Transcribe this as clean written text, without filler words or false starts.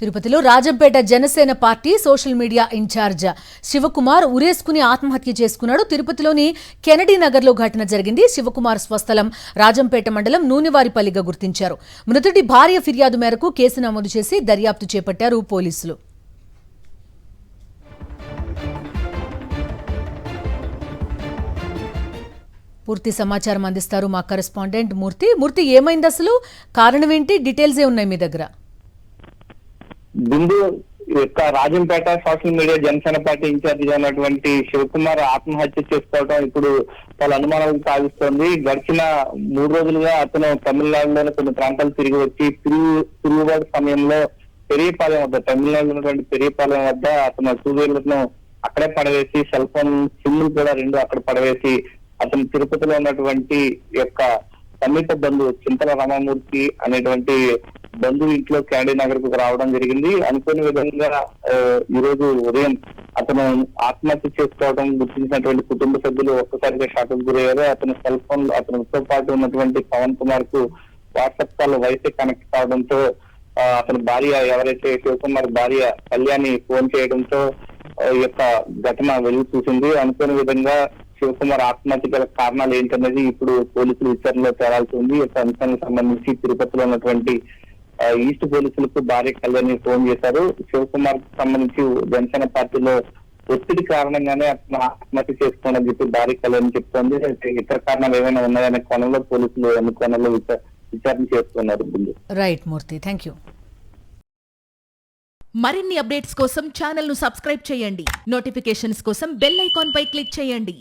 తిరుపతిలో Rajampet Janasena party social media incharge Sivakumar ఉరేసుకుని ఆత్మహత్య చేసుకున్నాడు. తిరుపతిలోని కెనడీ నగర్లో ఘటన జరిగింది. శివకుమార్ స్వస్థలం రాజంపేట మండలం నూనెవారిపల్లిగా గుర్తించారు. మృతుడి భార్య ఫిర్యాదు మేరకు కేసు నమోదు చేసి దర్యాప్తు చేపట్టారు పోలీసులు. పూర్తి సమాచారం అందిస్తారు మా కరెస్పాండెంట్ మూర్తి. ఏమైంది అసలు? కారణం ఏంటి? డీటెయిల్స్ ఏ ఉన్నాయి మీ దగ్గర? బిందు యొక్క Rajampet social media Janasena party ఇన్ఛార్జిగా ఉన్నటువంటి శివకుమార్ ఆత్మహత్య చేసుకోవడం ఇప్పుడు పలు అనుమానాలు సాగిస్తోంది. గడిచిన 3 రోజులుగా అతను తమిళనాడులోని కొన్ని ప్రాంతాలు తిరిగి వచ్చి తిరుగుబాటు సమయంలో పెరియపాలెం వద్ద, తమిళనాడులో ఉన్నటువంటి పెరియపాలెం వద్ద అతను 2 వీలర్ను అక్కడే పడవేసి, సెల్ ఫోన్ సిమ్లు కూడా 2 అక్కడ పడవేసి అతను తిరుపతిలో ఉన్నటువంటి యొక్క సమీప బంధువు చింతల రామమూర్తి అనేటువంటి బంధువు ఇంట్లో క్యాండీ నగర్ కు రావడం జరిగింది. అనుకోని విధంగా ఈ రోజు ఉదయం అతను ఆత్మహత్య చేసుకోవడం గుర్తించినటువంటి కుటుంబ సభ్యులు ఒక్కసారిగా షాక్ గురయ్యారు. అతని సెల్ ఫోన్ అతనితో పాటు ఉన్నటువంటి పవన్ కుమార్ కు వాట్సాప్ కాల్ వైఫై కనెక్ట్ కావడంతో అతని భార్య, ఎవరైతే శివకుమార్ భార్య కళ్యాణి ఫోన్ చేయడంతో ఈ యొక్క ఘటన వెలుగు చూసింది. అనుకోని విధంగా శివకుమార్ ఆత్మహత్య గల కారణాలు ఏంటనేది ఇప్పుడు పోలీసులు విచారణలో తేలాల్సి ఉంది. ఈ అంశానికి సంబంధించి తిరుపతిలో ఉన్నటువంటి ఈస్ట్ పోలీసులకు భార్య కళ్యాణి ఫోన్ చేశారు. శివకుమార్ కు సంబంధించి జనసేన పార్టీలో ఒత్తిడి కారణంగానే అతను ఆత్మహత్య చేసుకోవాలని చెప్పి భార్య కళ్యాణి చెప్తోంది. ఇతర కారణాలు ఏమైనా ఉన్నాయనే కోణంలో పోలీసులు అన్ని కోణంలో విచారణ చేస్తున్నారు. Right Murthy, thank you. మరిన్ని అప్డేట్స్ కోసం ఛానల్ ను సబ్స్క్రైబ్ చేయండి. నోటిఫికేషన్స్ కోసం బెల్ ఐకాన్ పై క్లిక్ చేయండి.